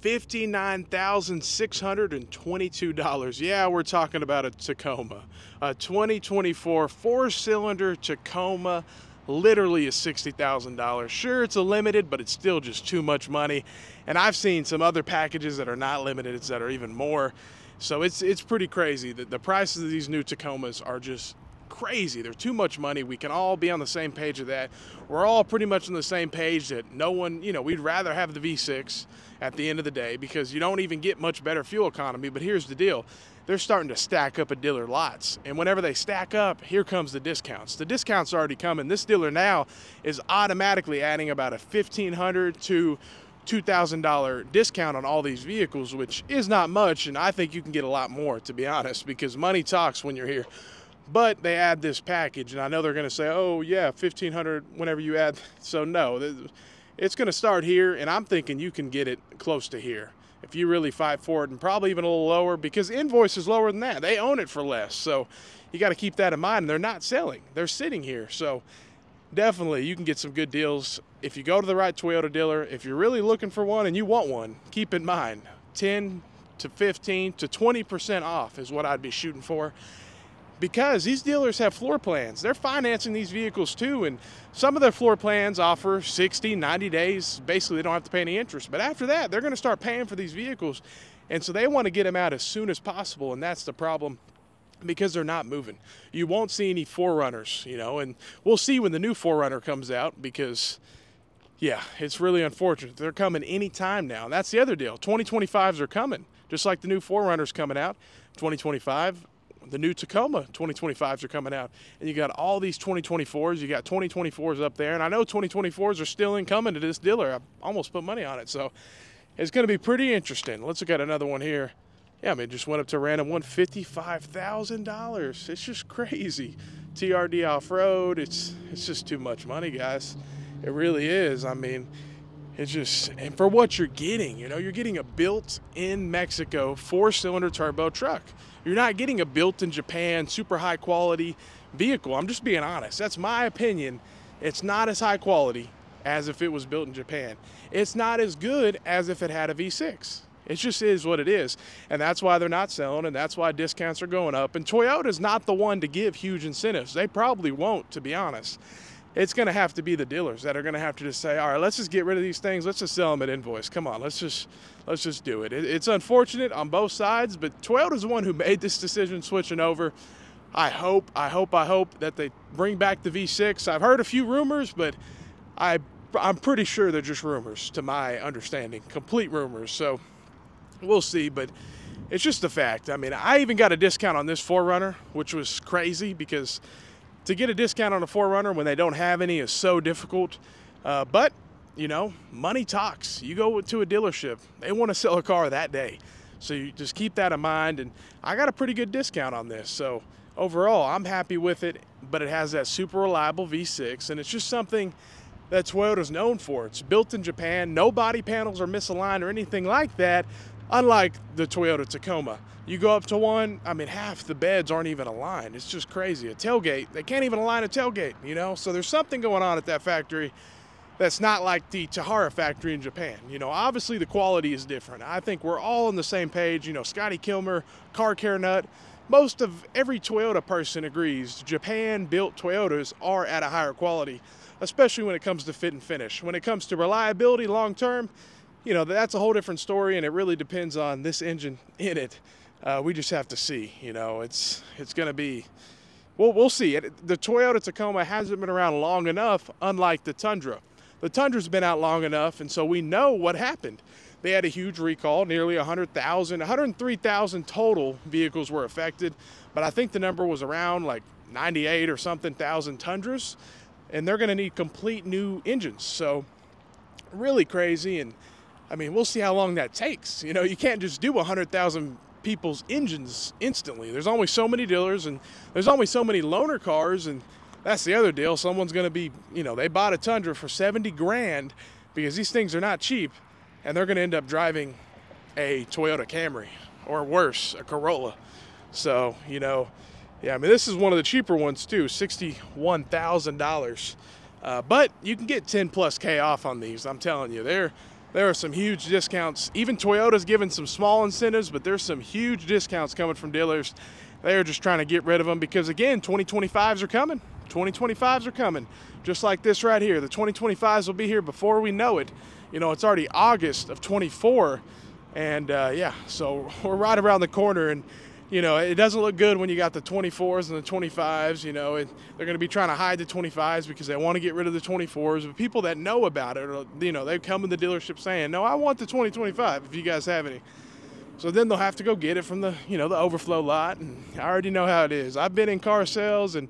$59,622. Yeah, we're talking about a Tacoma. A 2024 four-cylinder Tacoma literally is $60,000. Sure, it's a limited, but it's still just too much money. And I've seen some other packages that are not limited that are even more. So it's pretty crazy. The prices of these new Tacomas are just crazy. They're too much money. We can all be on the same page of that. We're all pretty much on the same page that no one, we'd rather have the V6 at the end of the day because you don't even get much better fuel economy. But here's the deal. They're starting to stack up at dealer lots. And whenever they stack up, here comes the discounts. The discounts are already coming. This dealer now is automatically adding about a $1,500 to $2,000 discount on all these vehicles, which is not much. And I think you can get a lot more, to be honest, because money talks when you're here. But they add this package, and I know they're going to say, oh, yeah, $1,500 whenever you add. So, no, it's going to start here, and I'm thinking you can get it close to here if you really fight for it, and probably even a little lower because invoice is lower than that. They own it for less, so you got to keep that in mind. And they're not selling. They're sitting here. So, definitely, you can get some good deals if you go to the right Toyota dealer. If you're really looking for one and you want one, keep in mind 10 to 15 to 20% off is what I'd be shooting for. Because these dealers have floor plans. They're financing these vehicles too, and some of their floor plans offer 60, 90 days. Basically, they don't have to pay any interest. But after that, they're going to start paying for these vehicles. And so they want to get them out as soon as possible, and that's the problem because they're not moving. You won't see any 4Runners, and we'll see when the new 4Runner comes out because, yeah, it's really unfortunate. They're coming any time now, and that's the other deal. 2025s are coming, just like the new 4Runners coming out. 2025. The new Tacoma 2025s are coming out, and you got all these 2024s. You got 2024s up there, and I know 2024s are still incoming to this dealer. I almost put money on it, so it's going to be pretty interesting. Let's look at another one here. Yeah, I mean, just went up to a random one, $55,000. It's just crazy. TRD off-road. It's just too much money, guys. It really is. I mean, it's just, and for what you're getting, you're getting a built-in Mexico four-cylinder turbo truck. You're not getting a built-in Japan super high-quality vehicle. I'm just being honest. That's my opinion. It's not as high quality as if it was built in Japan. It's not as good as if it had a V6. It just is what it is. And that's why they're not selling, and that's why discounts are going up. And Toyota's not the one to give huge incentives. They probably won't, to be honest. It's going to have to be the dealers that are going to have to just say, all right, let's just get rid of these things. Let's just sell them at invoice. Come on, let's just do it. It's unfortunate on both sides, but Toyota's the one who made this decision switching over. I hope that they bring back the V6. I've heard a few rumors, but I'm pretty sure they're just rumors, to my understanding, complete rumors. So we'll see, but it's just a fact. I mean, I even got a discount on this 4Runner, which was crazy because to get a discount on a 4Runner when they don't have any is so difficult. But, money talks. You go to a dealership, they want to sell a car that day. So you just keep that in mind. And I got a pretty good discount on this. So overall, I'm happy with it. But it has that super reliable V6. And it's just something that Toyota's known for. It's built in Japan. No body panels are misaligned or anything like that. Unlike the Toyota Tacoma. You go up to one, I mean, half the beds aren't even aligned. It's just crazy. A tailgate, they can't even align a tailgate, So there's something going on at that factory that's not like the Tahara factory in Japan. Obviously the quality is different. I think we're all on the same page. Scotty Kilmer, Car Care Nut, most of every Toyota person agrees Japan-built Toyotas are at a higher quality, especially when it comes to fit and finish. When it comes to reliability long-term, that's a whole different story, and it really depends on this engine in it. We just have to see, it's going to be, we'll see. The Toyota Tacoma hasn't been around long enough, unlike the Tundra. The Tundra's been out long enough, and so we know what happened. They had a huge recall, nearly 103,000 total vehicles were affected, but I think the number was around like 98 or something thousand Tundras, and they're going to need complete new engines. So really crazy, and I mean, we'll see how long that takes. You can't just do 100,000 people's engines instantly. There's only so many dealers, and there's only so many loaner cars, and that's the other deal. Someone's going to be, they bought a Tundra for 70 grand because these things are not cheap, and they're going to end up driving a Toyota Camry or worse, a Corolla. So, yeah, I mean, this is one of the cheaper ones too, $61,000. But you can get 10 plus K off on these. I'm telling you, There are some huge discounts. Even Toyota's giving some small incentives, but there's some huge discounts coming from dealers. They're just trying to get rid of them because, again, 2025s are coming. 2025s are coming. Just like this right here. The 2025s will be here before we know it. You know, it's already August of 24. And yeah, so we're right around the corner. And, you know, it doesn't look good when you got the 24s and the 25s. You know, they're going to be trying to hide the 25s because they want to get rid of the 24s. But people that know about it, you know, they come in the dealership saying, no, I want the 2025 if you guys have any. So then they'll have to go get it from the, you know, the overflow lot. And I already know how it is. I've been in car sales, and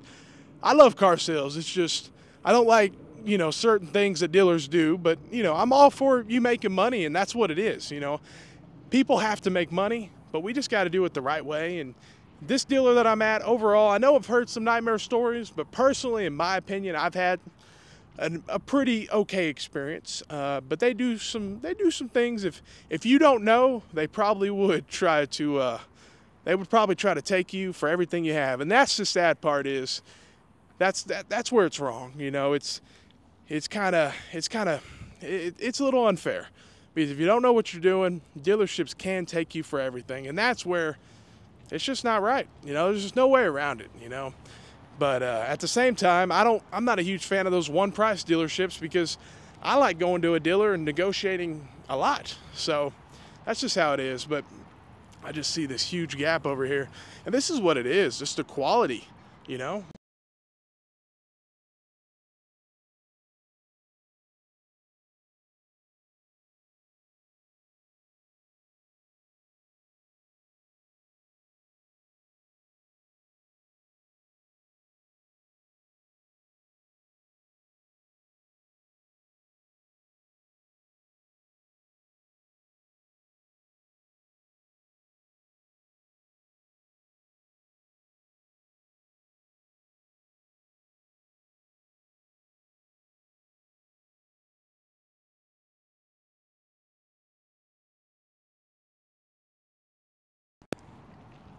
I love car sales. It's just, I don't like, you know, certain things that dealers do. But, you know, I'm all for you making money, and that's what it is, you know. People have to make money, but we just got to do it the right way. And this dealer that I'm at, overall, I know I've heard some nightmare stories, but personally, in my opinion, I've had a pretty okay experience. But they do some things. If you don't know, they probably would try to take you for everything you have. And that's the sad part, is that's where it's wrong. You know, it's a little unfair. Because if you don't know what you're doing, dealerships can take you for everything. And that's where it's just not right. You know, there's just no way around it, you know. But at the same time, I'm not a huge fan of those one-price dealerships, because I like going to a dealer and negotiating a lot. So that's just how it is. But I just see this huge gap over here. And this is what it is, just the quality, you know.